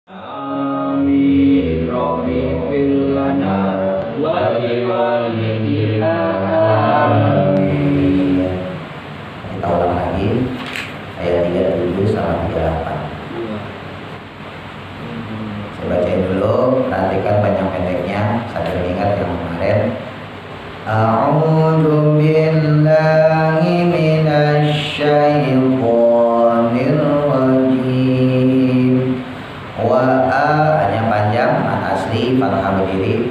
Amin Rabbi fil lana wa liwalidina amin. Kita ulang lagi ayat 37 sama 38. Saya bacain dulu, perhatikan panjang pendeknya sambil ingat yang kemarin. A'udzu billahi minasy syaithanir rajim. Wa hanya panjang, mat asli fathah berdiri.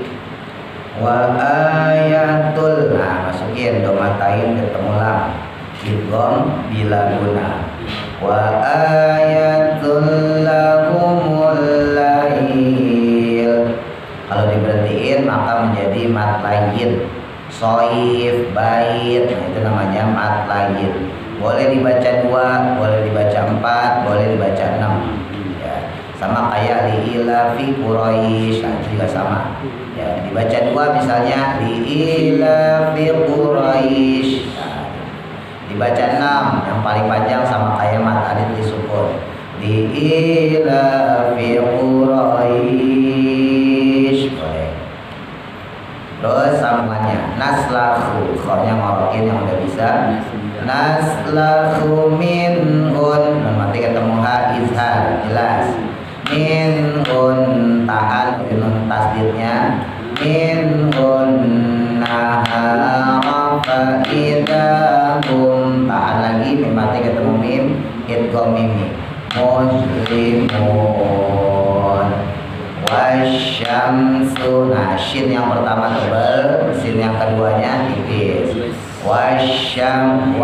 Wa ayatul, nah masukin domatain ketemu lam, idgham bila guna. Wa ayatul lahumul lail. Kalau diberhentiin maka menjadi mat lain. Soif, bait, nah itu namanya mat lain. Boleh dibaca 2, boleh dibaca 4, boleh dibaca 6. Ya, sama kayak liila fi Quraisy, nah itu juga sama. Ya, dibaca 2 misalnya liila fi Quraisy. Nah, dibaca 6 yang paling panjang sama kayak mat alif disukun. Liila fi Quraisy. Boleh. Terus sambungannya naslahu, khornya ngorokin yang udah bisa. Naslahu minhun, nanti ketemu ha izhar jelas. Minhun tahan nun tasdidnya. Minhun nahara fa idahum, tahan lagi mati ketemu mim idgham mimi. Muslimun wasyamsu, nah shin yang pertama tebal, sin yang keduanya tipis. Wasyamsu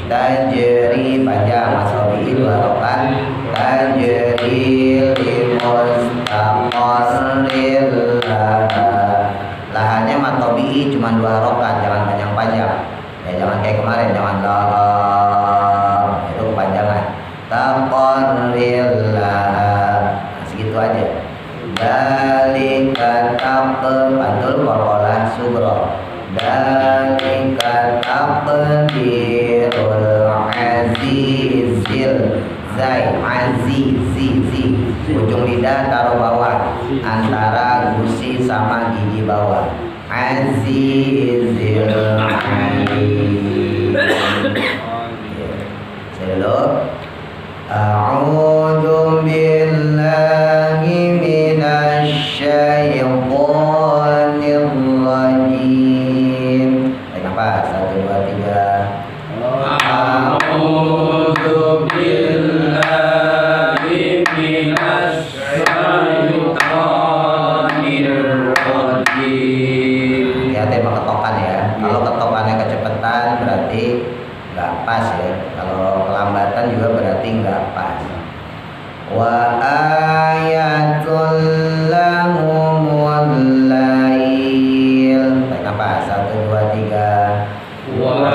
tajri panjang masobi 2 rokan. Tajri limustaqarril lahannya matobi cuma 2 rokan, jangan panjang-panjang ya, jangan kayak kemarin, jangan itu kepanjangan. Taqarrillah, nah, segitu aja. Dalika pantul qorolah sugro. Dalika taqdirul azizil zai azizi, ujung lidah taruh bawah antara gusi sama gigi bawah. Azizil alim. Saya dulu. A'udzu billahi minasy syaithanir rajim. Kenapa? 1 2 3. A'udzu billahi minasy syaithanir rajim. Ya, tema ketokan ya. Kalau ketokannya kecepatan berarti nggak pas ya. Kalau kelambatan juga berarti nggak pas. Wa ayatul lahumul lail. Kenapa? 1 2 3. Wa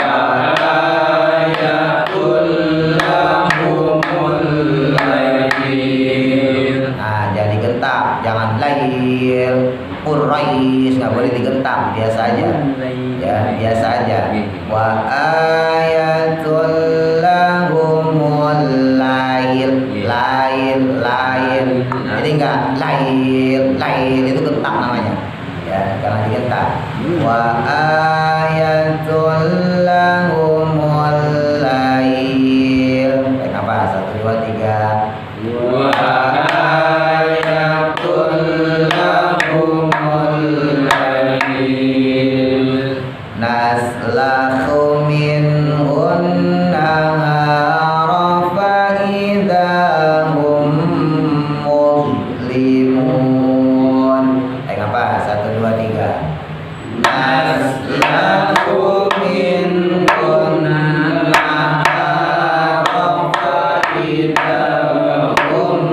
ayatul lahumul lail. Nah, jangan digentak, jangan lail. Quraisy nggak boleh digentak, biasa aja. Ya, biasa aja. Wa ayatul lahumul lail. Jadi enggak lail itu gentak namanya. Ya, jangan digentak. Wa ayatul lahumul lail. Kenapa? 1 2 3. Wa ayatul lahumul lail. Naslahu minhun nahara fa idahum muslimun. Apa? 1 2 3. Naslahu minhun nahara fa idahum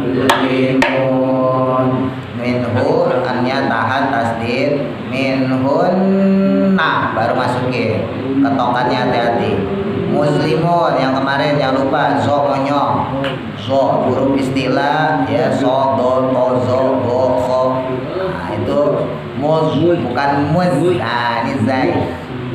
muslimun. Minhu annya tahan tasdid, minhunna baru masukin, ketokannya hati-hati. Muslimun yang kemarin jangan lupa zo monyong, zo huruf istilah ya, so do to zo go kho. Nah itu mus bukan mus. Nah ini zai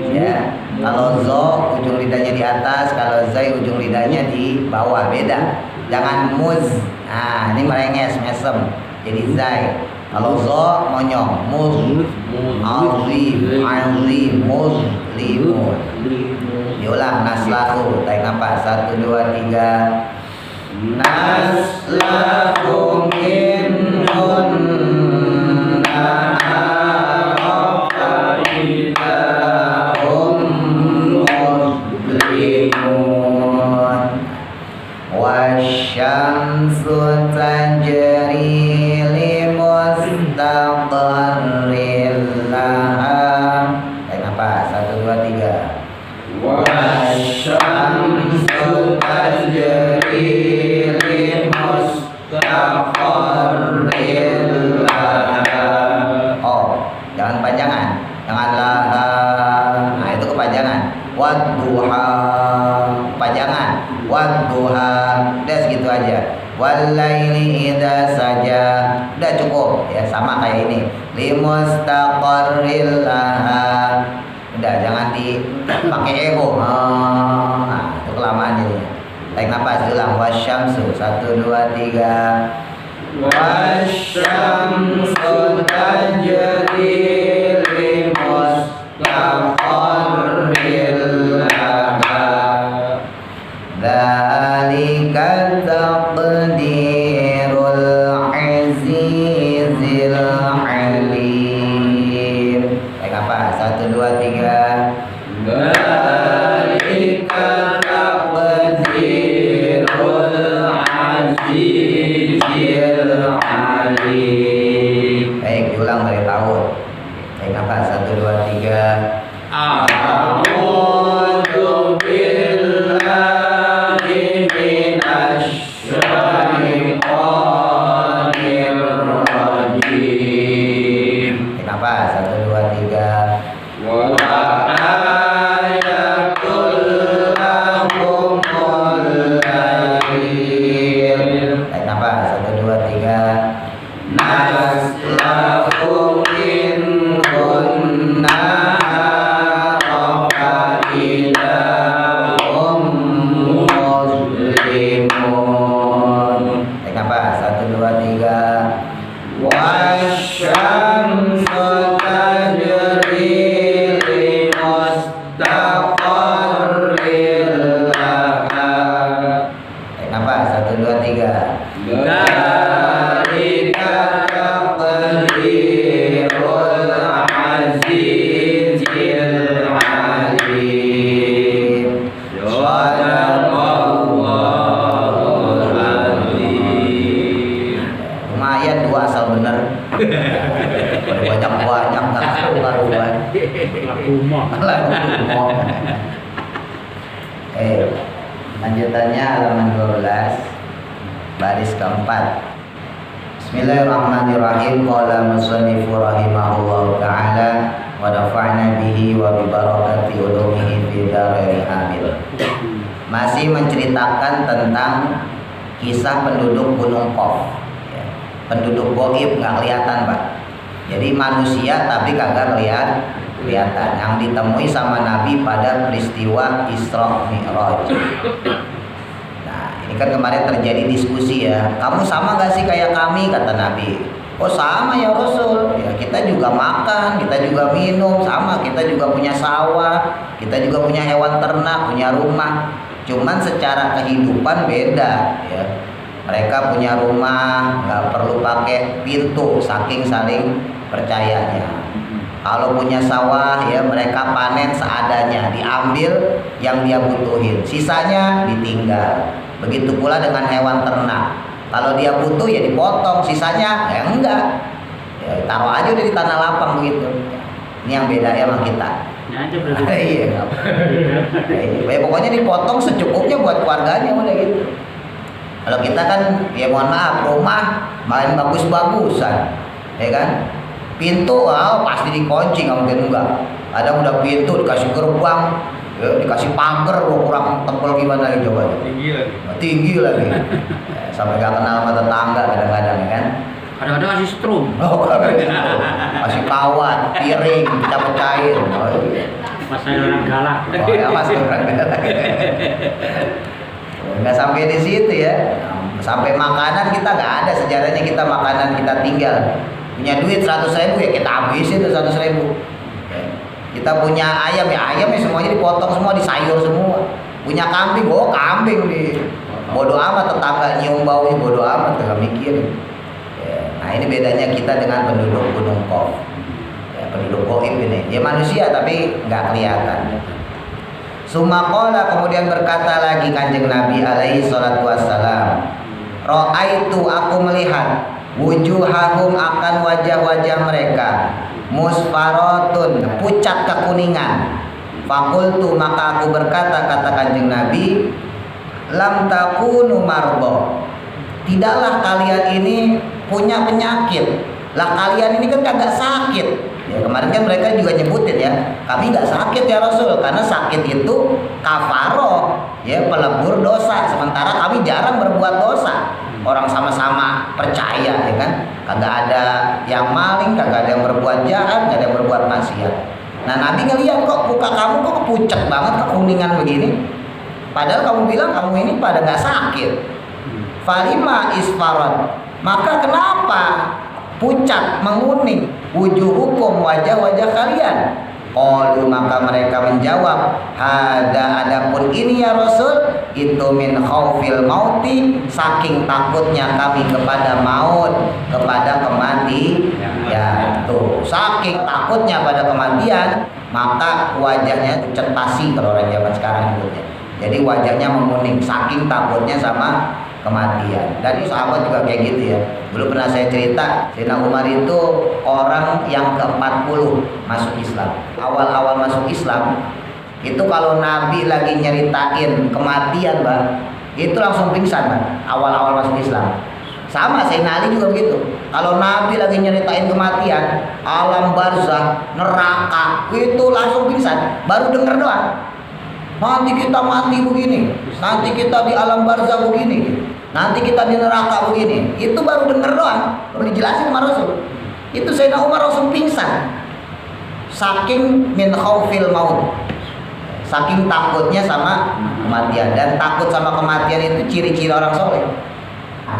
ya, Kalau zo ujung lidahnya di atas, kalau zai ujung lidahnya di bawah, beda. Jangan muz. Nah, ini merenges, mesem. Jadi zai. Kalau zo monyong, muz, azim, azim, muzlimun. Diulang naslahu, tarik nafas 1 2 3. Naslahu minhunna arafa'idahum muzlimun. Wasyamsu tajri limustaqarrin laha. Tarik nafas 1 2 3. Wasyamsu tajri limustaqarrin laha. Oh, jangan panjangan, jangan laha. Nah, itu kepanjangan. Wadduha, kepanjangan. Wadduha, udah segitu aja. Walaili idza saja, udah cukup ya, sama kayak ini. Limustaqarril laha, udah jangan dipakai ego. Nah, itu kelamaan jadinya. Tarik nafas ulang. Wasyamsu 1 2 3. Wasyamsu tajri limustaqarrin laha. Dzalika taqdirul azizil alim. Tarik nafas 1 2 3. Dzalika taqdirul azizil alim. Baik, diulang dari tahun. Tarik nafas 1 2 3. A'udzu billahi minasy syaithanir rajim. Tarik nafas 1 2 3. Wa ayatul lahumul lail. Tarik nafas 1 2 3. Naslahu minhunna arafa'idahum muzlimun. Tarik nafas 1 2 3. Wasyamsu tajri limustaqarrin laha. Tarik nafas 1 2 3. Dzalika taqdirul azizil alim. Shadaqallahul azim. Lumayan dua asal bener. Banyak nggak karuan. Lanjutannya halaman 12 baris keempat. Bismillahirrahmanirrahim. Qala musannifu rahimahullahu ta'ala wa nafa'na bihi wa bi barakati ulumihi fi dharain amin. Masih menceritakan tentang kisah penduduk Gunung Qaf. Ya, penduduk goib nggak kelihatan, Pak. Jadi manusia tapi kagak kelihatan. Yang ditemui sama Nabi pada peristiwa Isra Mi'raj. Nah, ini kan kemarin terjadi diskusi ya. Kamu sama gak sih kayak kami, kata Nabi. Oh sama ya Rasul. Ya, kita juga makan, kita juga minum, sama. Kita juga punya sawah, kita juga punya hewan ternak, punya rumah. Cuman secara kehidupan beda ya. Mereka punya rumah, nggak perlu pakai pintu, saking saling percayanya. Kalau punya sawah ya mereka panen seadanya, diambil yang dia butuhin, sisanya ditinggal. Begitu pula dengan hewan ternak. Kalau dia butuh ya dipotong, sisanya ya enggak. Ya, taruh aja udah di tanah lapang begitu. Ini yang beda ya sama kita. Iya. Ya, pokoknya dipotong secukupnya buat keluarganya udah gitu. Kalau kita kan ya mohon maaf, rumah main bagus-bagusan, ya kan? Pintu pasti dikunci, nggak mungkin enggak. Ada udah pintu dikasih gerbang, ya, dikasih pagar, kurang tebal gimana lagi coba? Tinggi lagi. Ya, sampai gak kenal sama tetangga kadang-kadang ya kan? Kadang-kadang masih strum. Oh, masih kawat, piring, pecah-pecahin. Oh, iya. Pas saya orang galak. Oh ya masuk orang galak. Nggak sampai di situ ya. Sampai makanan kita nggak ada sejarahnya kita makanan kita tinggal. Punya duit 100.000 ya kita habisin tuh 100.000. Ya. Kita punya ayam ya semuanya dipotong semua, disayur semua. Punya kambing, kambing di bodoh amat, tetangga nyium baunya bodoh amat, nggak mikir. Ya. Nah ini bedanya kita dengan penduduk Gunung Qaf. Ya, penduduk goib ini, dia manusia tapi nggak kelihatan. Sumakola kemudian berkata lagi Kanjeng Nabi alaihi salatu wassalam, Ro'aitu aku melihat wujuhahum akan wajah-wajah mereka musfarotun pucat kekuningan. Fakultu maka aku berkata kata Kanjeng Nabi, lam takunu marbo, tidaklah kalian ini punya penyakit. Lah kalian ini kan kagak sakit. Ya, kemarin kan mereka juga nyebutin ya, kami nggak sakit ya Rasul, karena sakit itu kafaroh, ya pelebur dosa. Sementara kami jarang berbuat dosa. Orang sama-sama percaya, ya kan? Kagak ada yang maling, kagak ada yang berbuat jahat, kagak ada yang berbuat maksiat. Nah Nabi ngeliat kok muka kamu kok pucat banget, kekuningan begini. Padahal kamu bilang kamu ini pada nggak sakit. Falima isfarat, maka kenapa pucat menguning wujuhukum wajah-wajah kalian? Qalu maka mereka menjawab, hada adapun ini ya Rasul, itu min khaufil mauti, saking takutnya kami kepada maut, kepada kematian. Ya tuh, saking takutnya pada kematian, maka wajahnya pucat pasi kalau orang zaman sekarang nyebutnya. Jadi wajahnya menguning saking takutnya sama kematian. Dan sahabat juga kayak gitu ya. Dulu pernah saya cerita, Sayyidina Umar itu orang yang ke-40 masuk Islam. Awal-awal masuk Islam itu kalau Nabi lagi nyeritain kematian, Bang, itu langsung pingsan, Bang. Awal-awal masuk Islam. Sama Sayyidina Ali juga begitu. Kalau Nabi lagi nyeritain kematian, alam barzakh, neraka, itu langsung pingsan. Baru denger doang. Nanti kita mati begini, nanti kita di alam barzakh begini, nanti kita di neraka begini. Itu baru denger doang, baru dijelasin sama Rasul. Itu Sayyidina Umar langsung pingsan. Saking min khaufil maut, saking takutnya sama kematian. Dan takut sama kematian itu ciri-ciri orang soleh.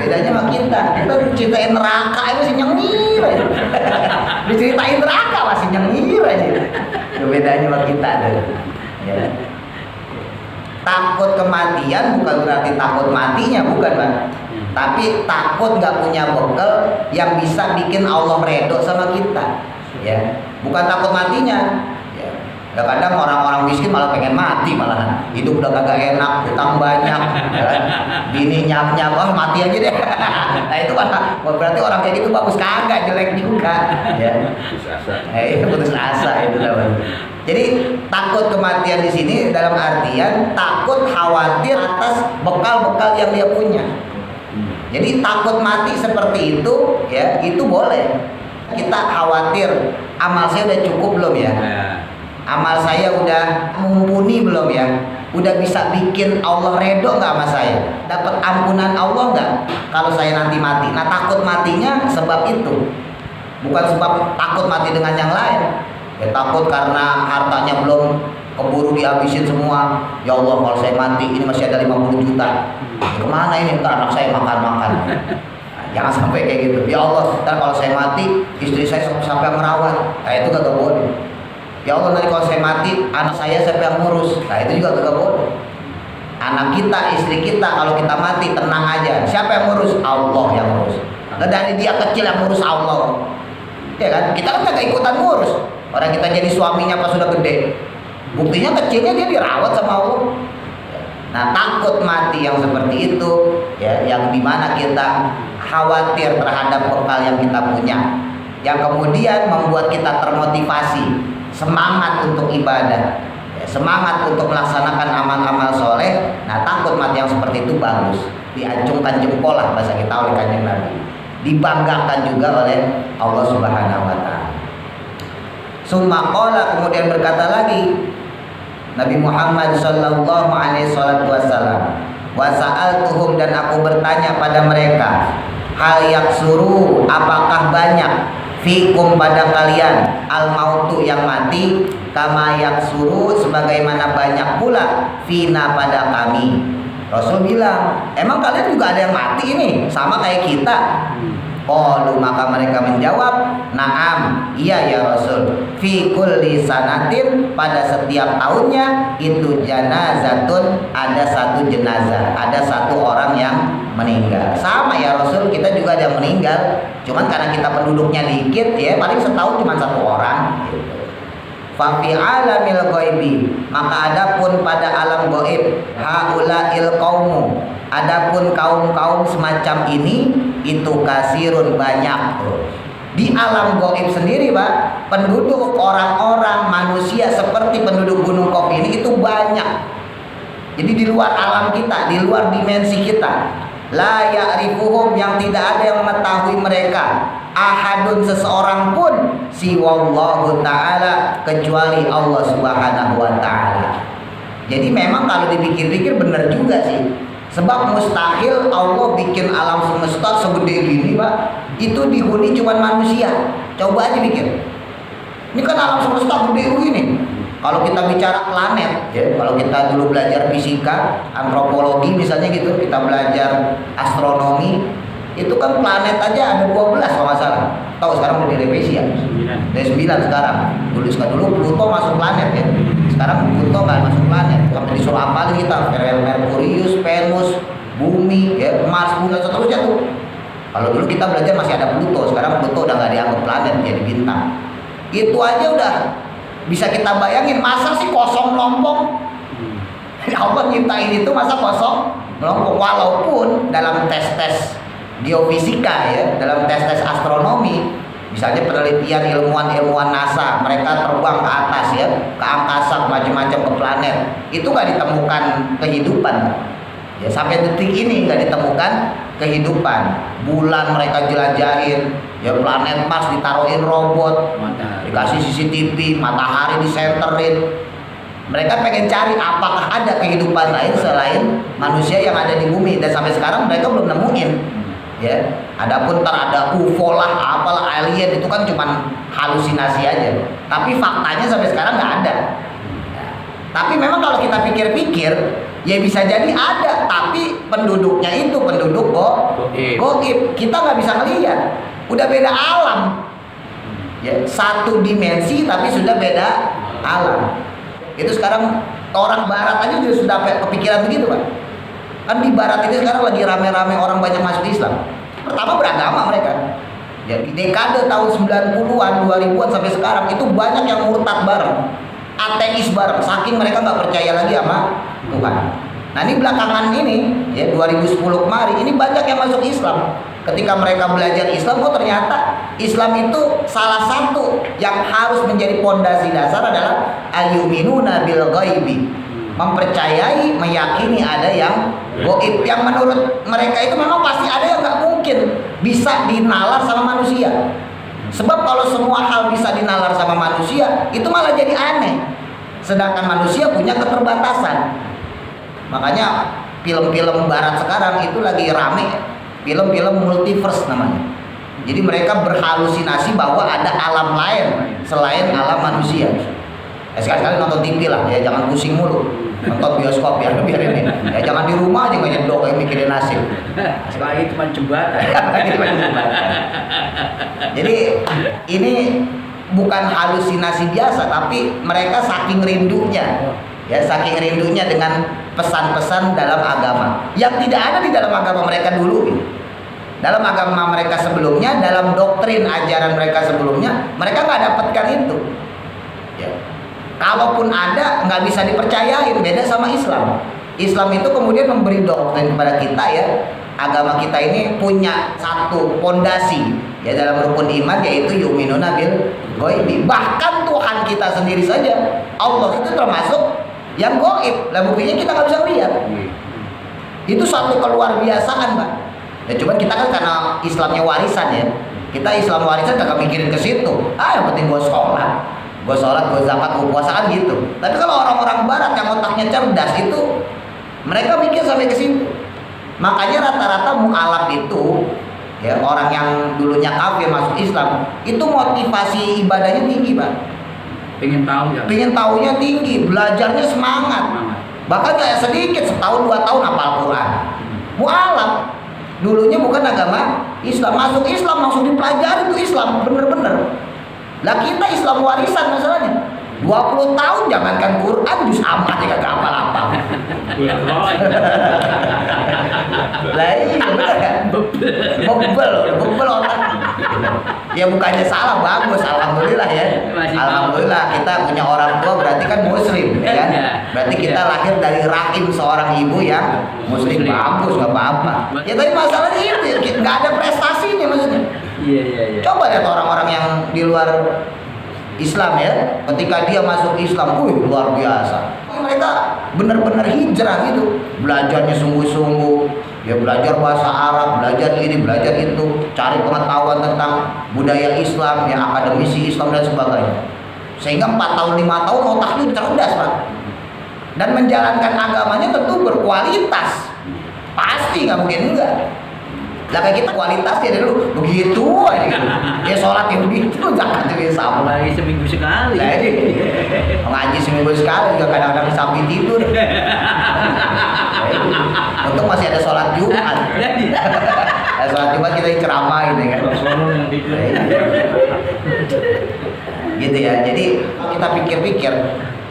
Bedanya sama kita ceritain neraka itu masih nyengir aja. Diceritain neraka masih nyengir aja. Itu bedanya sama kita deh. Ya. Takut kematian bukan berarti takut matinya, bukan, Bang. Tapi takut nggak punya bekal yang bisa bikin Allah redho sama kita. Ya, bukan takut matinya. Ya. Kadang orang-orang miskin malah pengen mati, malahan hidup udah kagak enak, utang banyak, ya kan? Bini nyap-nyap, mati aja deh. Nah itu kan berarti orang kayak gitu bagus kagak, jelek juga. Ya. Putus asa itu namanya. Jadi takut kematian di sini dalam artian takut khawatir atas bekal-bekal yang dia punya. Jadi takut mati seperti itu, ya itu boleh. Kita khawatir amal saya udah cukup belum ya? Amal saya udah mumpuni belum ya? Udah bisa bikin Allah redho nggak sama saya? Dapat ampunan Allah nggak kalau saya nanti mati? Nah takut matinya sebab itu, bukan sebab takut mati dengan yang lain. Ya, takut karena hartanya belum keburu dihabisin semua. Ya Allah kalau saya mati ini masih ada 50 juta. Kemana ini ntar anak saya makan-makan? Nah, jangan sampai kayak gitu. Ya Allah ntar kalau saya mati istri saya sampai merawat. Nah itu kagak boleh. Ya Allah nanti kalau saya mati anak saya siapa yang ngurus? Nah itu juga kagak boleh. Anak kita, istri kita kalau kita mati tenang aja. Siapa yang ngurus? Allah yang ngurus. Nah, dari dia kecil yang ngurus Allah. Ya kan? Kita kan kagak ikutan ngurus. Orang kita jadi suaminya pas sudah gede, buktinya kecilnya dia dirawat sama Allah. Nah takut mati yang seperti itu, ya, yang dimana kita khawatir terhadap bekal yang kita punya, yang kemudian membuat kita termotivasi, semangat untuk ibadah, ya, semangat untuk melaksanakan amal-amal soleh. Nah takut mati yang seperti itu bagus, diacungkan jempol lah bahasa kita oleh Kanjeng Nabi, dibanggakan juga oleh Allah Subhanahu Wa Taala. Summa qala kemudian berkata lagi Nabi Muhammad sallallahu alaihi wasallam, wa sa'altuhum dan aku bertanya pada mereka, hal yaksuru apakah banyak fikum pada kalian al mautu yang mati kama yaksuru sebagaimana banyak pula fina pada kami. Rasul bilang, emang kalian juga ada yang mati ini sama kayak kita? Qalu maka mereka menjawab, "Na'am, iya ya Rasul. Fi kulli sanatin pada setiap tahunnya itu janazatun ada satu jenazah, ada satu orang yang meninggal." Sama ya Rasul, kita juga ada yang meninggal. Cuman karena kita penduduknya dikit ya, paling setahun cuma satu orang gitu. Fa fi alamil ghaibi maka adapun pada alam gaib haulail qaumu adapun kaum-kaum semacam ini itu kasirun banyak. Di alam gaib sendiri Pak, penduduk orang-orang manusia seperti penduduk Gunung Kopi ini itu banyak. Jadi di luar alam kita, di luar dimensi kita, la ya'rifuhum yang tidak ada yang mengetahui mereka ahadun seseorang pun siwallahu ta'ala kecuali Allah subhanahu wa ta'ala. Jadi memang kalau dipikir-pikir benar juga sih. Sebab mustahil Allah bikin alam semesta segede gini Pak, itu dihuni cuma manusia. Coba aja pikir. Ini kan alam semesta gede begini. Kalau kita bicara planet, ya, kalau kita dulu belajar fisika, antropologi misalnya gitu, kita belajar astronomi, itu kan planet aja ada 12 kalau nggak salah. Tahu sekarang udah direvisi ya? 9 sekarang. Dulu Pluto masuk planet ya. Sekarang Pluto nggak masuk planet. Sampai disuruh apalin kita, Merkurius, Venus, Bumi, ya, Mars, Bulan, seterusnya tuh. Kalau dulu kita belajar masih ada Pluto, sekarang Pluto udah nggak dianggap planet, jadi bintang. Itu aja udah bisa kita bayangin, masa sih kosong melompong? Allah nyiptain itu masa kosong melompong? Walaupun dalam tes-tes geofisika ya, dalam tes-tes astronomi, misalnya penelitian ilmuwan NASA, mereka terbang ke atas ya, ke angkasa, macam-macam ke planet, itu nggak ditemukan kehidupan. Ya, sampai detik ini nggak ditemukan kehidupan. Bulan mereka jelajahin, ya planet Mars ditaruhin robot, dikasih CCTV, matahari disenterin. Mereka pengen cari apakah ada kehidupan lain selain manusia yang ada di bumi, dan sampai sekarang mereka belum nemuin. Ya, adapun ada UFO lah, apalah alien itu kan cuma halusinasi aja. Tapi faktanya sampai sekarang nggak ada. Ya. Tapi memang kalau kita pikir-pikir, ya bisa jadi ada, tapi penduduknya itu penduduk goib. Kita nggak bisa ngelihat. Udah beda alam. Ya, satu dimensi tapi sudah beda alam. Itu sekarang orang barat aja juga sudah kepikiran begitu Pak. Kan di barat ini sekarang lagi rame-rame orang banyak masuk Islam. Pertama beragama mereka. Ya, di dekade tahun 90-an, 2000-an sampai sekarang itu banyak yang murtad bareng. Ateis bareng, saking mereka nggak percaya lagi sama Tuhan. Nah ini belakangan ini, ya 2010 kemarin, ini banyak yang masuk Islam. Ketika mereka belajar Islam, oh ternyata Islam itu salah satu yang harus menjadi pondasi dasar adalah ayyuminuna bil ghaibi, mempercayai, meyakini ada yang gaib, yang menurut mereka itu memang pasti ada yang nggak mungkin bisa dinalar sama manusia. Sebab kalau semua hal bisa dinalar sama manusia, itu malah jadi aneh. Sedangkan manusia punya keterbatasan. Makanya film-film barat sekarang itu lagi rame, film-film multiverse namanya. Jadi mereka berhalusinasi bahwa ada alam lain selain alam manusia. Sekali-kali nonton TV lah, ya jangan pusing mulu. Nonton bioskop biar ini. Ya jangan di rumah aja nggak nyedok kayak mikirin nasib. Sebagai cuma jembatan. Jadi ini bukan halusinasi biasa, tapi mereka saking rindunya, ya saking rindunya dengan pesan-pesan dalam agama yang tidak ada di dalam agama mereka dulu. Dalam agama mereka sebelumnya, dalam doktrin ajaran mereka sebelumnya, mereka nggak dapatkan itu. Ya. Kalaupun ada, nggak bisa dipercayain, beda sama Islam. Islam itu kemudian memberi doktrin kepada kita ya, agama kita ini punya satu pondasi ya dalam rukun iman, yaitu yu'minuna bil ghaibi. Bahkan Tuhan kita sendiri saja, Allah itu termasuk yang gaib. Lah buktinya kita nggak bisa lihat. Itu satu keluar biasaan Pak. Ya cuman kita kan karena Islamnya warisan ya, kita Islam warisan kagak mikirin ke situ. Yang penting gue sholat, gue zakat, gue puasaan gitu. Tapi kalau orang-orang barat yang otaknya cerdas itu, mereka mikir sampai ke situ. Makanya rata-rata mu'alaf itu Ya, orang yang dulunya kafir masuk Islam, itu motivasi ibadahnya tinggi, Pak. Pengen tahu ya. Pengen tahunya tinggi, belajarnya semangat. Bahkan kayak sedikit, setahun 2 tahun hafal Quran. Mu'alaf. Dulunya bukan agama Islam, masuk Islam langsung dipelajari tuh Islam, bener-bener. Lah kita Islam warisan masalahnya. 20 tahun jangankan Quran, juz amat ya kagak hafal-hafal. Lah iya bener kan? Bebel orang. Ya bukannya salah, bagus, alhamdulillah ya. Alhamdulillah kita punya orang tua berarti kan muslim, ya kan? Berarti kita lahir dari rahim seorang ibu yang muslim, bagus, nggak apa-apa. Ya tapi masalahnya itu nggak ada prestasinya maksudnya. Iya. Coba lihat orang-orang yang di luar Islam ya, ketika dia masuk Islam, luar biasa. Mereka benar-benar hijrah gitu, belajarnya sungguh-sungguh. Dia belajar bahasa Arab, belajar ini, belajar itu, cari pengetahuan tentang budaya Islam, ya akademisi Islam dan sebagainya. Sehingga 4 tahun 5 tahun otaknya cerdas, Pak. Dan menjalankan agamanya tentu berkualitas. Pasti nggak mungkin enggak. Lah kayak kita kualitasnya dari dulu begitu aja gitu. Ya sholat yang begitu jangan jadi sama. Lagi seminggu sekali. Lah ini ngaji seminggu sekali juga kadang-kadang sampai tidur. Untung masih ada sholat Jumat. Nah, sholat Jumat kita ceramah gitu kan. Gitu ya. Jadi kita pikir-pikir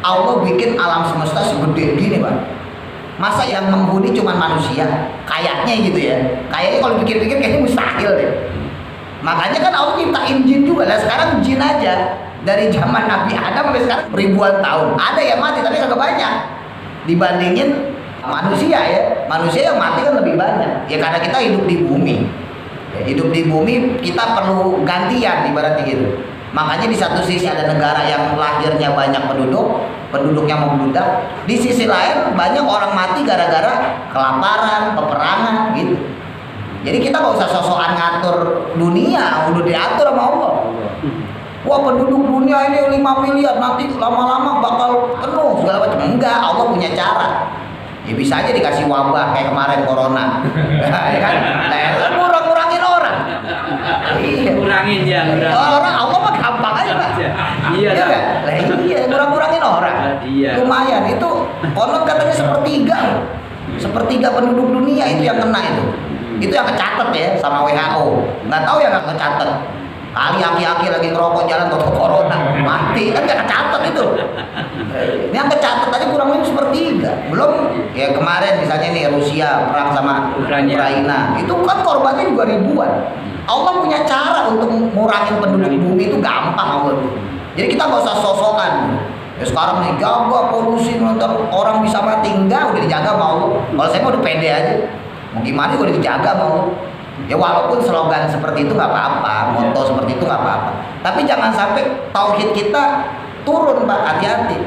Allah bikin alam semesta segede gini, Pak. Masa yang menghuni cuma manusia? Kayaknya gitu ya. Kayaknya kalau pikir-pikir kayaknya mustahil deh. Makanya kan Allah ciptain jin juga. Lah sekarang jin aja dari zaman Nabi Adam sampai sekarang ribuan tahun. Ada yang mati tapi kagak banyak. Dibandingin manusia ya. Manusia yang mati kan lebih banyak. Ya karena kita hidup di bumi. Ya, hidup di bumi kita perlu gantian ibaratnya gitu. Makanya di satu sisi ada negara yang lahirnya banyak penduduknya membludak. Di sisi lain banyak orang mati gara-gara kelaparan, peperangan gitu. Jadi kita nggak usah sosokan ngatur dunia, udah diatur sama Allah. Wah penduduk dunia ini 5 miliar, nanti lama-lama bakal penuh segala macam. Enggak, Allah punya cara. Ya bisa aja dikasih wabah kayak kemarin corona. Ya kan? Nah, ngurang-ngurangin orang. Iya. Kurangin ya. Orang Allah mah gampang aja, Pak. Iya Iya kan? Lah iya, ngurang-ngurangin orang. Iya. Lumayan itu konon katanya sepertiga penduduk dunia itu yang kena itu. Itu yang kecatet ya sama WHO. Nggak tahu yang nggak kecatet. Kali aki-aki lagi ngerokok jalan kok corona mati kan nggak kecatet itu. Ini yang kecatet tadi kurang lebih sepertiga. Belum ya kemarin misalnya nih Rusia perang sama Ukraina. Itu kan korbannya juga ribuan. Allah punya cara untuk ngurangin penduduk bumi itu gampang Allah. Jadi kita nggak usah sosokan. Ya sekarang nih jaga polusi nonton orang bisa mati enggak udah dijaga sama Allah. Kalau saya mau udah pede aja. Mau gimana udah dijaga mau. Ya walaupun slogan seperti itu nggak apa-apa, moto seperti itu nggak apa-apa. Tapi jangan sampai tauhid kita turun, Pak, hati-hati.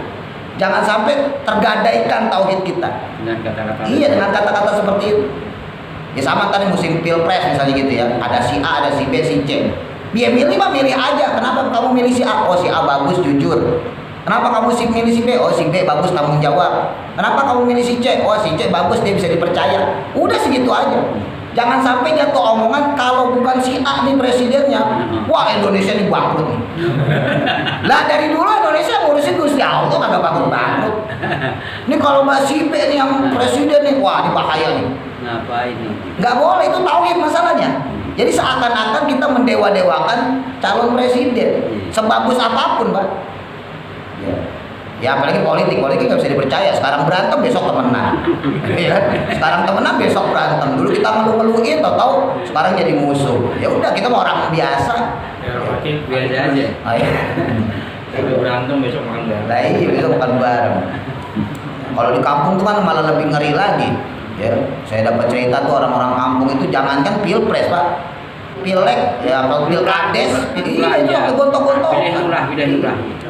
Jangan sampai tergadaikan tauhid kita. Dengan kata-kata. Iya, dengan kata-kata seperti itu. Ya sama tadi musim pilpres misalnya gitu ya. Ada si A, ada si B, si C. Dia milih mah milih aja. Kenapa kamu milih si A? Oh si A bagus jujur. Kenapa kamu milih si B? Oh si B bagus tanggung jawab. Kenapa kamu milih si C? Oh si C bagus dia bisa dipercaya. Udah segitu aja. Jangan sampai jatuh omongan kalau bukan si A nih presidennya, wah Indonesia ini bangkrut nih. Lah dari dulu Indonesia ngurusin Gusti Allah kagak bangkrut. Ini kalau Mbak si B nih yang presiden nih, wah ini bahaya nih. Ngapain nih? Nggak boleh, itu tauhid masalahnya. Jadi seakan-akan kita mendewa-dewakan calon presiden, sebagus apapun, Pak. Ya apalagi politik nggak bisa dipercaya. Sekarang berantem besok temenan, ya. Sekarang temenan besok berantem. Dulu kita ngeluh-ngeluhin, tahu sekarang jadi musuh. Ya udah kita mau orang biasa. Biasa aja. Udah berantem besok makan bareng. Nah iya besok makan bareng. Kalau di kampung tuh kan malah lebih ngeri lagi. Ya saya dapat cerita tuh orang-orang kampung itu jangankan pilpres, Pak. Pilek ya atau pilkades itu sampai gontok-gontok.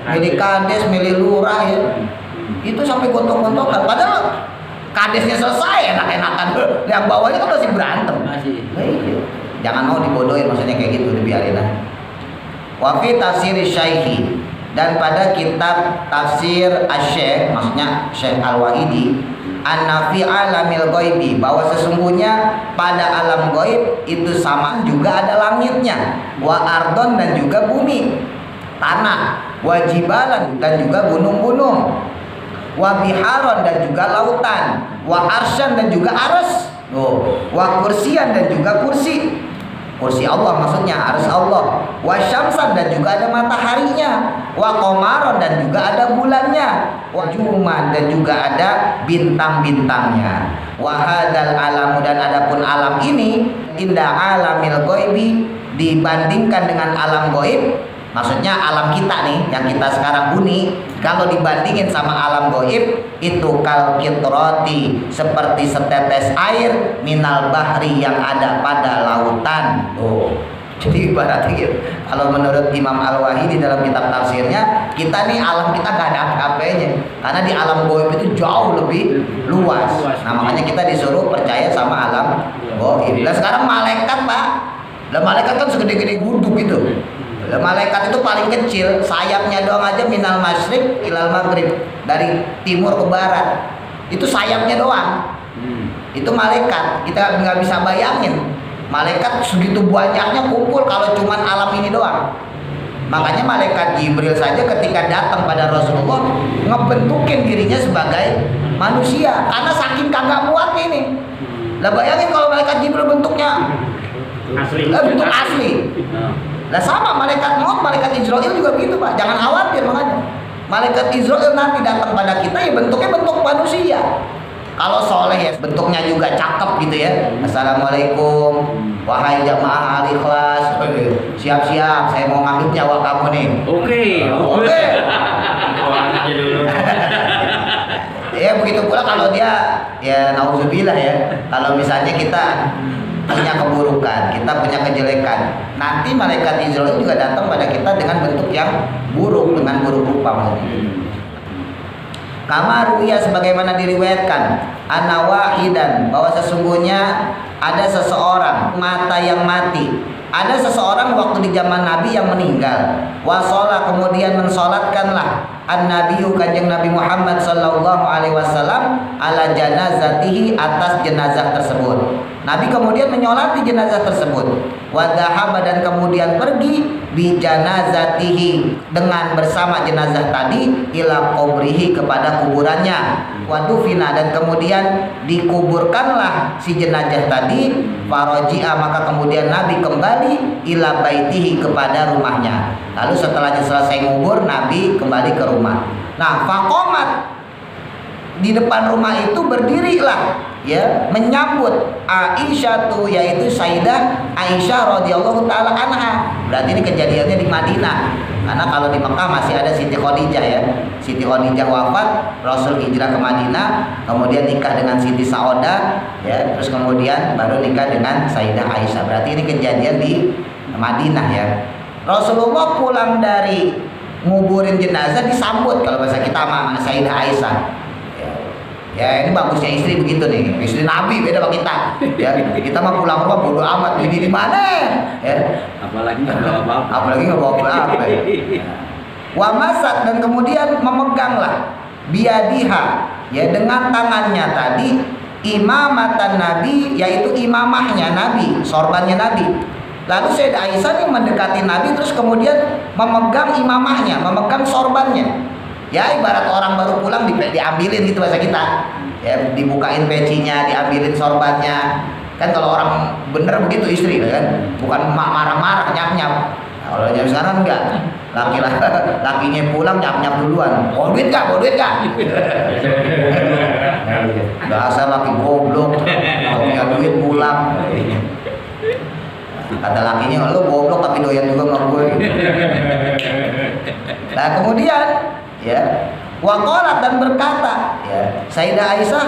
Milih kades, milih lurah ya. Itu sampai gontok-gontokan. Padahal kadesnya selesai enak-enakan. Yang bawahnya kan masih berantem. Masih. Nah, iya. Jangan mau dibodohin maksudnya kayak gitu dibiarin aja. Wa fi tafsir Syaihi dan pada kitab tafsir Asy-Syaikh, maksudnya Syekh Al-Wahidi, anna fi alamil ghaibi, bahwa sesungguhnya pada alam gaib itu sama juga ada langitnya, wa ardon dan juga bumi, tanah, wa jibalan dan juga gunung-gunung, wa biharon dan juga lautan, wa arsyan dan juga arsy, wa kursian dan juga kursi Allah, maksudnya arsy Allah, wa syamsan dan juga ada mataharinya, wa qamaron dan juga ada bulannya, wa juman dan juga ada bintang-bintangnya, wa hadzal alamu, dan adapun alam ini inda alamil ghaibi, dibandingkan dengan alam gaib, maksudnya alam kita nih yang kita sekarang huni, kalau dibandingin sama alam gaib itu kal kitrati, seperti setetes air minal bahri yang ada pada lautan. Jadi ibaratnya gitu. Kalau menurut Imam Al-Wahidi dalam kitab tafsirnya, kita nih alam kita gak ada apa-apanya, karena di alam gaib itu jauh lebih luas. Nah makanya kita disuruh percaya sama alam gaib. Nah sekarang malaikat Pak, lah malaikat kan segede-gede guduk gitu. Lah malaikat itu paling kecil, sayapnya doang aja minal masyriq ilal maghrib, dari timur ke barat. Itu sayapnya doang. Itu malaikat, kita nggak bisa bayangin. Malaikat segitu banyaknya kumpul kalau cuman alam ini doang. Makanya malaikat Jibril saja ketika datang pada Rasulullah ngebentukin dirinya sebagai manusia karena saking kagak muat ini. Lah bayangin kalau malaikat Jibril bentuknya Asli. bentuk asli. Lah sama malaikat maut, malaikat Israel juga begitu Pak. Jangan khawatir makanya. Malaikat Israel nanti datang pada kita ya bentuknya bentuk manusia. Kalau soleh ya bentuknya juga cakep gitu ya. Assalamualaikum, wahai jamaah ahli ikhlas. Siap-siap, saya mau ngambil nyawa kamu nih. Oke. Ya begitu pula kalau dia ya nauzubillah ya. Kalau misalnya kita punya keburukan, kita punya kejelekan, nanti malaikat Israel juga datang pada kita dengan bentuk yang buruk, dengan buruk rupa maksudnya. Kama ru'ya, sebagaimana diriwayatkan, anna wahidan, bahwa sesungguhnya ada seseorang mata yang mati. Ada seseorang waktu di zaman Nabi yang meninggal. Wasola, kemudian mensolatkanlah an-nabiyyu, kanjeng Nabi Muhammad sallallahu alaihi wasallam, ala janazatihi, atas jenazah tersebut. Nabi kemudian menyolati jenazah tersebut. Wadahaba, dan kemudian pergi bi janazatihi, dengan bersama jenazah tadi, ila qabrihi, kepada kuburannya. Wadufina, dan kemudian dikuburkanlah si jenazah tadi. Faraji'a, maka kemudian Nabi kembali ila baitihi, kepada rumahnya. Lalu setelah selesai ngubur, Nabi kembali ke rumah. Nah, faqomat, di depan rumah itu berdirilah ya menyambut Aisyah tuh, yaitu Sayyidah Aisyah radhiyallahu taala anha. Berarti ini kejadiannya di Madinah. Karena kalau di Mekah masih ada Siti Khadijah ya. Siti Khadijah wafat, Rasul hijrah ke Madinah, kemudian nikah dengan Siti Saudah ya, terus kemudian baru nikah dengan Sayyidah Aisyah. Berarti ini kejadian di Madinah ya. Rasulullah pulang dari nguburin jenazah disambut kalau bahasa kita sama Sayyidah Aisyah. Ya ini bagusnya istri begitu nih, istri Nabi beda sama kita. Ya kita mah pulang rumah bodo amat, ini di mana? Ya Apalagi nggak bawa apa-apa. apalagi nggak bawa apa-apa. Wa masat, dan kemudian memeganglah biadiha, ya dengan tangannya tadi, imamatan Nabi, yaitu imamahnya Nabi, sorbannya Nabi. Lalu Sayyidah Aisyah nih mendekati Nabi, terus kemudian memegang imamahnya, memegang sorbannya. Ya ibarat orang baru pulang diambilin gitu bahasa kita. Ya dibukain pecinya, diambilin sorbannya. Kan kalau orang bener begitu istri kan, bukan marah-marah nyap-nyap. Nah, kalau jam sekarang enggak. Lakinya pulang nyap-nyap duluan. Bawa duit enggak? Bawa duit enggak? Dasar laki goblok. Kalau punya duit pulang. Kata lakinya, lu goblok tapi doyan juga sama gue. Nah kemudian ya waqalat, dan berkata ya Sayyidah Aisyah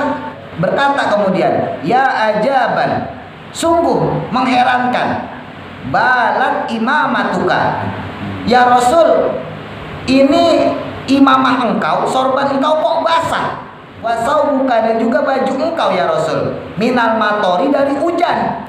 berkata kemudian, ya ajaban, sungguh mengherankan, balat imamatuka, ya Rasul, ini imamah engkau, sorban engkau kok basah, wasaubuka, dan juga baju engkau ya Rasul, minal matori, dari hujan.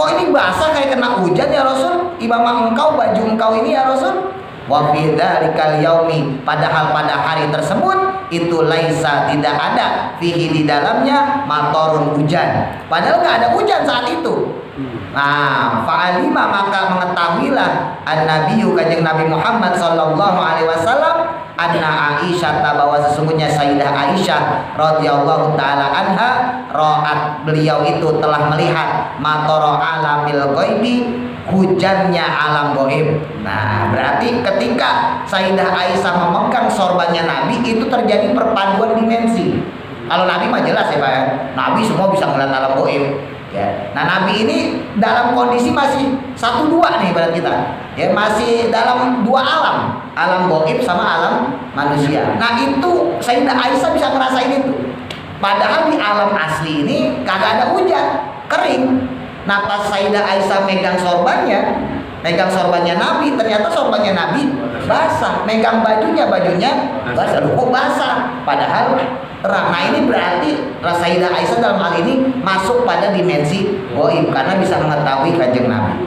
Kok ini basah kayak kena hujan ya Rasul, imamah engkau, baju engkau ini ya Rasul. Wa fi dzalikal yaumi, padahal pada hari tersebut itu laisa, tidak ada, fihi di dalamnya matorun, hujan. Padahal nggak ada hujan saat itu. Nah, fa'alima, maka mengetahuilah an-nabiyyu, kanjeng Nabi Muhammad sallallahu alaihi wasallam, anna Aisyah, bahwa sesungguhnya Sayyidah Aisyah radhiyallahu taala anha, ra'at, beliau itu telah melihat matara alamil ghaibi, hujannya alam gaib. Nah, berarti ketika Sayyidah Aisyah memegang sorbannya Nabi, itu terjadi perpaduan dimensi. Kalau Nabi mah jelas ya Pak ya, Nabi semua bisa melihat alam gaib ya. Nah, Nabi ini dalam kondisi masih 1-2 nih berarti kita ya, masih dalam 2 alam, alam gaib sama alam manusia. Nah, itu Sayyidah Aisyah bisa ngerasain itu, padahal di alam asli ini kagak ada hujan, kering. Nah, pas Sayyidah Aisyah megang sorbannya Nabi, ternyata sorbannya Nabi basah. Megang bajunya basah. Loh, kok basah? Padahal terang. Nah, ini berarti Sayyidah Aisyah dalam hal ini masuk pada dimensi gaib karena bisa mengetahui kanjeng Nabi.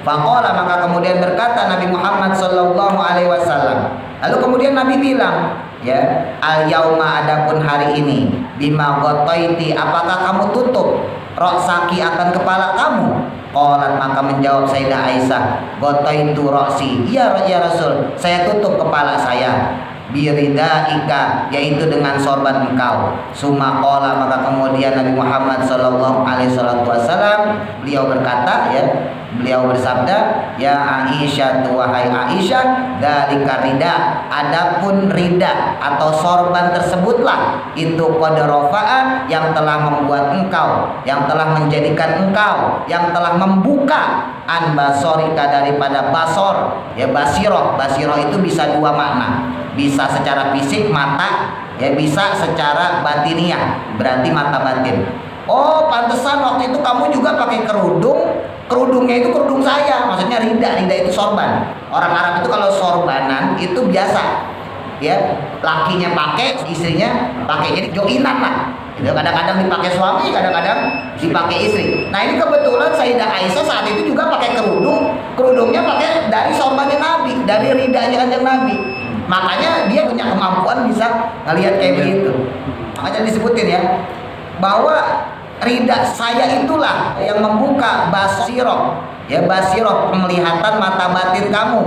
Faqala, maka kemudian berkata Nabi Muhammad sallallahu alaihi wasallam. Lalu kemudian Nabi bilang, ya, al yauma, adapun hari ini, bima ghataiti, apakah kamu tutup roksaki, akan kepala kamu? Qalat, maka menjawab Sayyidah Aisyah, ghotaitu roksi, ya Rasul, saya tutup kepala saya, biridaika, yaitu dengan sorban engkau. Summa qala, maka kemudian Nabi Muhammad sallallahu alaihi wasallam beliau berkata, ya, beliau bersabda, ya Aisyah, wahai Aisyah, dari rida, adapun rida atau sorban tersebutlah itu qad rafa'a, yang telah membuat engkau, yang telah menjadikan engkau, yang telah membuka an basorika, daripada basor, ya, basiroh. Basiroh itu bisa 2 makna, bisa secara fisik mata, ya, bisa secara batiniah, berarti mata batin. Oh, pantesan waktu itu kamu juga pakai kerudungnya itu kerudung saya, maksudnya rida itu sorban. Orang Arab itu kalau sorbanan itu biasa, ya, lakinya pakai, istrinya pakai, jadi joinan lah. Itu kadang-kadang dipakai suami, kadang-kadang dipakai istri. Nah, ini kebetulan Sayyidah Aisyah saat itu juga pakai kerudungnya pakai dari sorbannya Nabi, dari ridanya kanjeng Nabi. Makanya dia punya kemampuan bisa ngelihat kayak begitu. Makanya disebutin ya, bahwa rida saya itulah yang membuka basiroh, ya, basiroh, penglihatan mata batin kamu,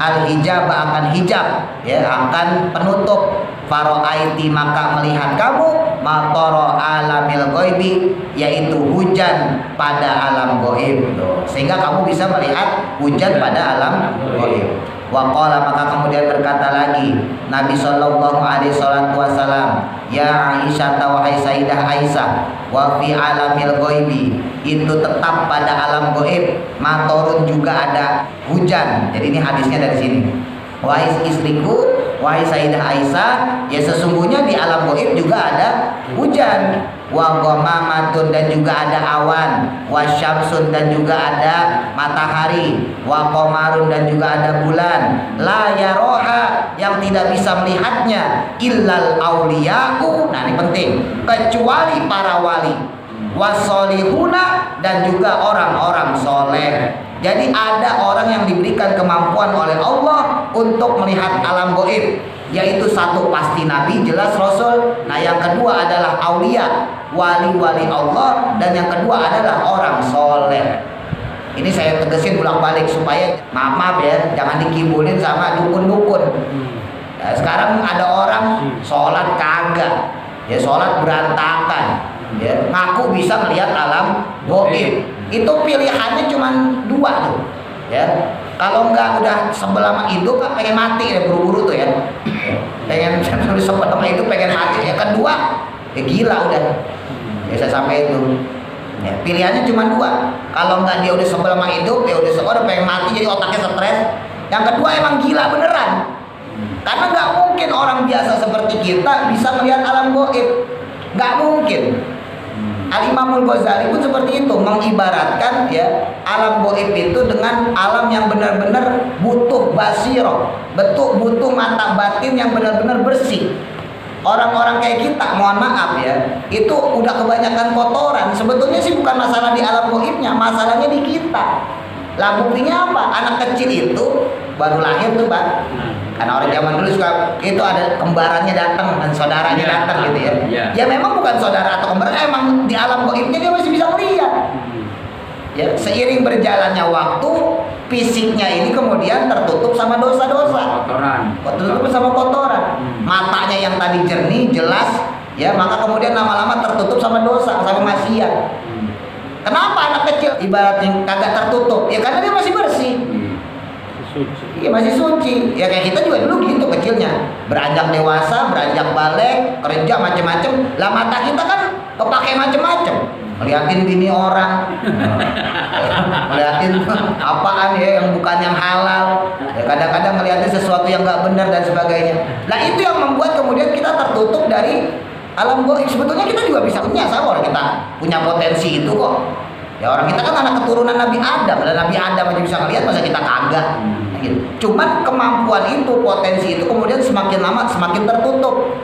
al hijab, akan hijab, ya, akan penutup, faro'aiti, maka melihat kamu, matoro alamil ghaibi, yaitu hujan pada alam gaib, sehingga kamu bisa melihat hujan pada alam gaib. Wa qala, maka kemudian berkata lagi Nabi sallallahu alaihi wasallam, ya Aisyah, wahai Sayyidah Aisyah, wa fi alamil ghaibi, itu tetap pada alam gaib, matorun, juga ada hujan. Jadi ini hadisnya dari sini. Wahai istriku, wahai Sayyidah Aisyah, ya sesungguhnya di alam gaib juga ada hujan. Wa ghamamatun, dan juga ada awan. Wa syamsun, dan juga ada matahari. Wa qamarun, dan juga ada bulan. La yaroha, yang tidak bisa melihatnya, illal auliya'u, nah ini penting, kecuali para wali. Wasolihuna, dan juga orang-orang soleh. Jadi ada orang yang diberikan kemampuan oleh Allah untuk melihat alam gaib, yaitu satu pasti Nabi, jelas Rasul. Nah, yang kedua adalah aulia, wali-wali Allah, dan yang kedua adalah orang soleh. Ini saya tegesin bolak-balik supaya maaf ya, jangan dikibulin sama dukun-dukun. Nah, sekarang ada orang sholat kagak, ya, sholat berantakan, ya, ngaku bisa melihat alam gaib. Itu pilihannya cuma 2 tuh, ya. Kalau enggak udah sebelah sama hidup, pengen mati ya, buru-buru tuh ya. Pengen sebelah sama hidup, pengen mati. Yang kedua, ya gila udah. Ya saya sampai itu. Ya, pilihannya cuma 2. Kalau enggak dia udah sebelah sama hidup, ya udah pengen mati, jadi otaknya stres. Yang kedua emang gila beneran. Karena nggak mungkin orang biasa seperti kita bisa melihat alam gaib. Nggak mungkin. Al-Imamul Ghazali pun seperti itu, mengibaratkan, ya, alam gaib itu dengan alam yang benar-benar butuh basiroh, butuh mata batin yang benar-benar bersih. Orang-orang kayak kita, mohon maaf ya, itu udah kebanyakan kotoran. Sebetulnya sih bukan masalah di alam gaibnya, masalahnya di kita. Lah buktinya apa? Anak kecil itu baru lahir tuh Pak. Karena orang zaman dulu suka itu ada kembarannya datang dan saudaranya datang gitu ya. Ya memang bukan saudara atau kembar, emang di alam gaibnya dia masih bisa melihat. Ya, seiring berjalannya waktu, fisiknya ini kemudian tertutup sama dosa-dosa. Tertutup sama kotoran. Matanya yang tadi jernih, jelas, ya maka kemudian lama-lama tertutup sama dosa, sama maksiat. Kenapa anak kecil ibaratnya kagak tertutup? Ya karena dia masih bersih. Iya masih suci. Ya kayak kita juga dulu gitu kecilnya. Beranjak dewasa, beranjak balik, kerja macem-macem. Lah mata kita kan kepake macem-macem. Ngeliatin bini orang, ngeliatin apaan ya yang bukan yang halal. Ya kadang-kadang ngeliatin sesuatu yang nggak benar dan sebagainya. Nah itu yang membuat kemudian kita tertutup dari alam gaib. Sebetulnya kita juga bisa punya, sama orang kita punya potensi itu kok. Ya orang kita kan anak keturunan Nabi Adam, dan Nabi Adam aja bisa ngelihat, masa kita kagak? Gitu. Cuman kemampuan itu, potensi itu kemudian semakin lama semakin tertutup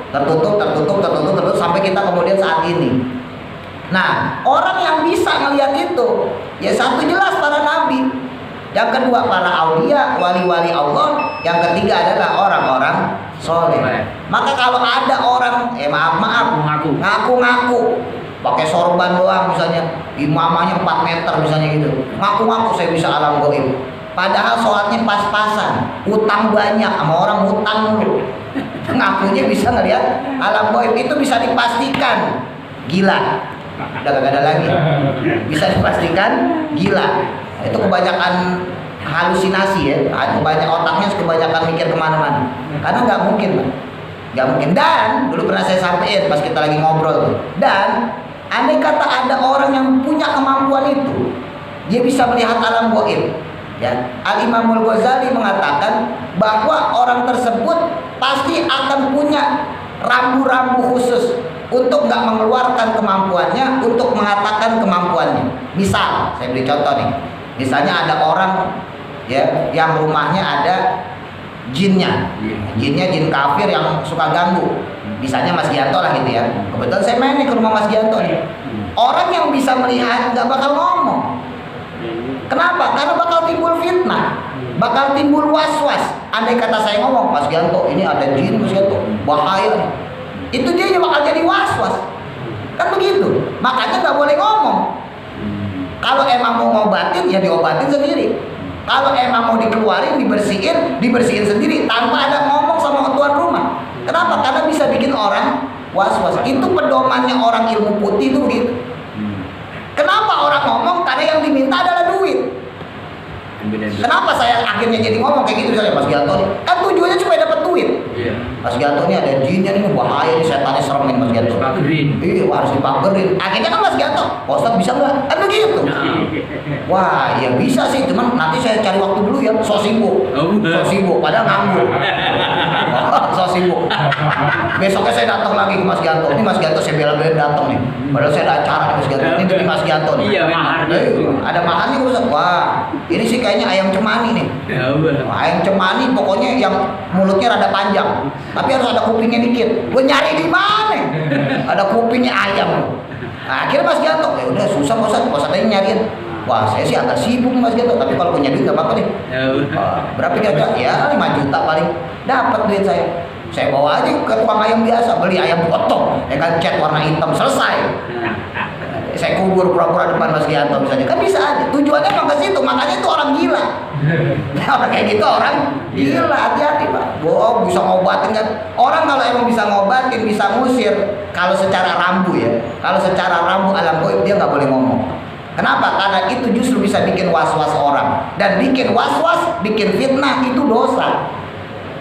sampai kita kemudian saat ini. Nah, orang yang bisa ngelihat itu, ya satu jelas para nabi, yang kedua para aulia, wali-wali Allah, yang ketiga adalah orang-orang soleh. Maka kalau ada orang, maaf, ngaku-ngaku, pakai sorban doang misalnya, imamahnya 4 meter misalnya gitu, ngaku-ngaku saya bisa alam gaib. Padahal sholatnya pas-pasan, utang banyak sama orang utang dulu. Ngakunya bisa ngelihat alam gaib, itu bisa dipastikan gila. Udah gak ada lagi. Bisa dipastikan gila. Itu kebanyakan halusinasi ya. Kebanyakan otaknya kebanyakan mikir kemana-mana. Karena nggak mungkin, Pak. Nggak mungkin. Dan dulu pernah saya sampaikan pas kita lagi ngobrol tuh. Dan andai kata ada orang yang punya kemampuan itu, dia bisa melihat alam gaib. Ya, Al-Imamul Ghazali mengatakan bahwa orang tersebut pasti akan punya rambu-rambu khusus untuk nggak mengeluarkan kemampuannya, untuk mengatakan kemampuannya. Misal, saya beri contoh nih. Misalnya ada orang ya yang rumahnya ada jinnya, jin kafir yang suka ganggu. Misalnya Mas Gianto lah gitu ya. Kebetulan saya main nih ke rumah Mas Gianto nih. Orang yang bisa melihat nggak bakal ngomong. Kenapa? Karena bakal timbul fitnah, bakal timbul was-was. Andai kata saya ngomong, Mas Gianto, ini ada jin Mas Gianto, bahaya nih. Itu dia bakal jadi was-was. Kan begitu. Makanya nggak boleh ngomong. Kalau emang mau ngobatin, ya diobatin sendiri. Kalau emang mau dikeluarin, dibersihin sendiri tanpa ada ngomong sama tuan rumah. Kenapa? Karena bisa bikin orang was-was. Itu pedomannya orang ilmu putih itu gitu. Kenapa orang ngomong? Karena yang diminta adalah duit. Kenapa saya akhirnya jadi ngomong kayak gitu misalnya Mas Gianto nih? Kan tujuannya cuma dapat duit. Mas Gianto ini ada jinnya nih, bahaya nih, setannya serem nih Mas Gianto. Iya, harus dipagerin. Akhirnya kan Mas Gianto, Ustaz bisa nggak? Kan begitu. Wah, ya bisa sih, cuman nanti saya cari waktu dulu ya. So sibuk, padahal nganggur. So sibuk. Besoknya saya datang lagi ke Mas Gianto. Ini Mas Gianto saya bela-belain datang nih. Padahal saya ada acara nih Mas Gianto. Ini demi Mas Gianto nih. Iya, ada makannya Ustaz. Wah, ini sih kayaknya ayam cemani nih. Ayam cemani pokoknya yang mulutnya rada panjang, tapi harus ada kupingnya dikit. Gue nyari di mana? Ada kupingnya ayam. Nah, akhirnya Mas Gianto, ya udah susah Ustaz aja nyariin. Wah, saya sih agak sibuk Mas Gianto, tapi kalau punya duit nggak apa-apa deh. Berapa kira-kira? Ya 5 juta paling dapat duit saya. Saya bawa aja ke tukang ayam biasa, beli ayam potong, ya kan, cat warna hitam, selesai. Saya kubur pura-pura depan Mas Gianto misalnya, kan bisa aja. Tujuannya emang ke situ, makanya itu orang gila. Orang kayak gitu orang gila, hati-hati Pak. Bohong, bisa ngobatin kan. Orang kalau emang bisa ngobatin, bisa ngusir, kalau secara rambu ya, kalau secara rambu alam gaib dia nggak boleh ngomong. Kenapa? Karena itu justru bisa bikin was-was orang, dan bikin was-was, bikin fitnah itu dosa.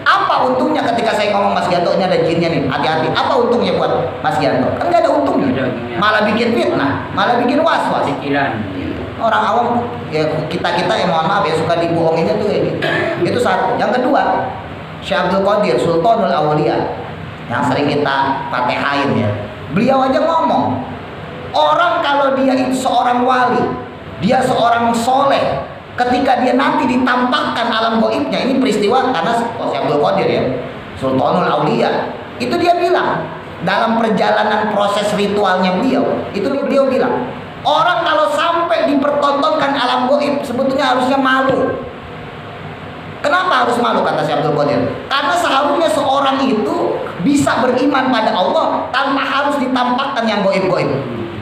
Apa untungnya ketika saya ngomong Mas Gianto ini ada jinnya nih, hati-hati. Apa untungnya buat Mas Gianto? Kan nggak ada untungnya. Malah bikin fitnah, malah bikin was-was. Orang awam ya, kita yang mohon maaf ya suka dibohonginnya tuh kayak gitu. Itu satu. Yang kedua, Syekh Abdul Qadir Sultanul Aulia yang sering kita fatehain ya. Beliau aja ngomong, orang kalau dia itu seorang wali, dia seorang soleh, ketika dia nanti ditampakkan alam gaibnya, ini peristiwa karena Syekh Abdul Qadir ya, Sultanul Aulia, itu dia bilang dalam perjalanan proses ritualnya beliau, itu beliau bilang, orang kalau sampai dipertontonkan alam gaib, sebetulnya seharusnya malu. Kenapa harus malu kata Syekh Abdul Qadir? Karena seharusnya seorang itu bisa beriman pada Allah tanpa harus ditampakkan yang goib-goib.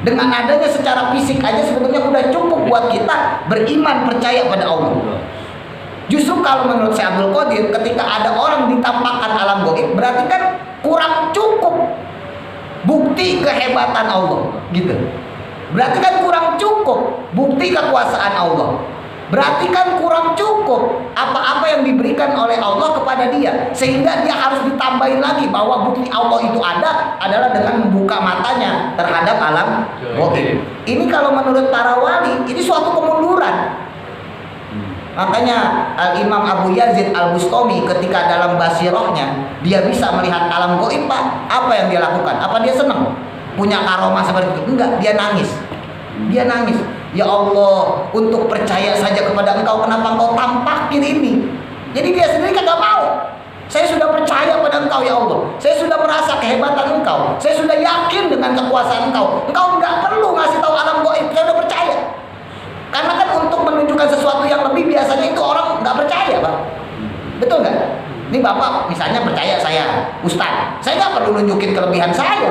Dengan adanya secara fisik aja sebetulnya udah cukup buat kita beriman percaya pada Allah. Justru kalau menurut Syekh Abdul Qadir, ketika ada orang ditampakkan alam goib, berarti kan kurang cukup bukti kehebatan Allah, gitu. Berarti kan kurang cukup bukti kekuasaan Allah. Berarti kan kurang cukup apa-apa yang diberikan oleh Allah kepada dia, sehingga dia harus ditambahin lagi bahwa bukti Allah itu ada adalah dengan membuka matanya terhadap alam goib. Ini kalau menurut para wali ini suatu kemunduran. Makanya Al-Imam Abu Yazid Al-Bustami ketika dalam basirohnya dia bisa melihat alam goib, Pak, apa yang dia lakukan? Apa dia senang punya karomah seperti itu? Enggak, dia nangis. Dia nangis. Ya Allah, untuk percaya saja kepada Engkau, kenapa Engkau tampakin ini? Jadi dia sendiri kan gak mau. Saya sudah percaya pada Engkau ya Allah. Saya sudah merasa kehebatan Engkau. Saya sudah yakin dengan kekuasaan Engkau. Engkau nggak perlu ngasih tahu alam gaib. Saya sudah percaya. Karena kan untuk menunjukkan sesuatu yang lebih biasanya itu orang nggak percaya, Pak. Betul nggak? Ini Bapak misalnya percaya saya Ustadz, saya nggak perlu nunjukin kelebihan saya,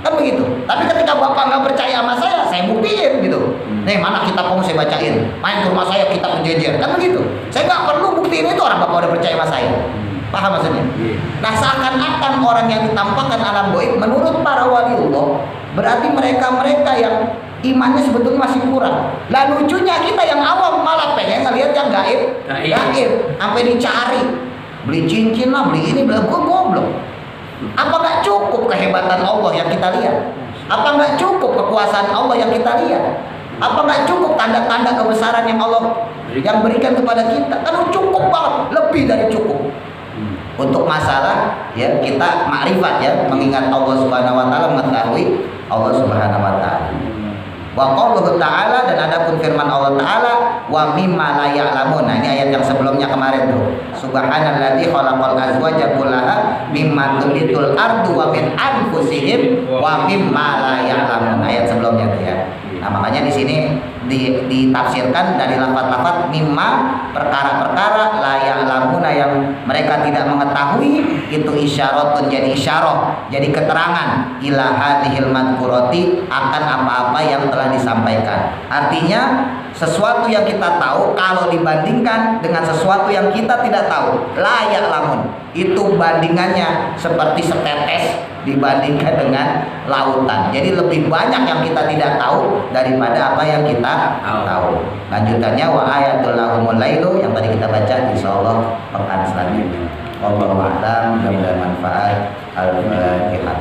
kan begitu. Tapi ketika Bapak nggak percaya sama saya buktiin gitu. Nih mana kitab kamu saya bacain, main ke rumah saya kitab berjejer, kan begitu. Saya nggak perlu buktiin itu, orang Bapak udah percaya sama saya. Paham maksudnya? Nah seakan-akan orang yang ditampakkan alam gaib menurut para waliullah berarti mereka yang imannya sebetulnya masih kurang. Lah lucunya kita yang awam malah pengen ngelihat yang gaib, sampai dicari. Beli cincin lah, beli ini, beli goblok. Apa nggak cukup kehebatan Allah yang kita lihat? Apa nggak cukup kekuasaan Allah yang kita lihat? Apa nggak cukup tanda-tanda kebesaran yang Allah yang berikan kepada kita? Kan cukup banget, lebih dari cukup. Untuk masalah ya kita makrifat ya, mengingat Allah Subhanahu wa taala, mengetahui Allah Subhanahu wa taala. Wa qauluhu ta'ala, dan adapun firman Allah taala, wa mimma la ya'lamun. Nah, ini ayat yang sebelumnya kemarin tuh. Subhanalladzi khalaqal azwaja kullaha mimma tulitul ardu wa min anfusihim wa mimma la ya'lamun. Ayat sebelumnya tuh ya. Nah, makanya di sini ditafsirkan dari lafaz-lafaz mimma, perkara-perkara la ya'lamuna yang mereka tidak mengetahui, itu isyaratun, jadi isyarah, jadi keterangan ila hadhil madhkurati, akan apa-apa yang telah disampaikan. Artinya sesuatu yang kita tahu kalau dibandingkan dengan sesuatu yang kita tidak tahu, la ya'lamun, itu bandingannya seperti setetes dibandingkan dengan lautan. Jadi lebih banyak yang kita tidak tahu daripada apa yang kita tahu. Lanjutannya wa ayatul lahumul lailu yang tadi kita baca, insyaallah pekan selanjutnya. Wallahu a'lam, mudah-mudahan manfaat. Al-Fatihah.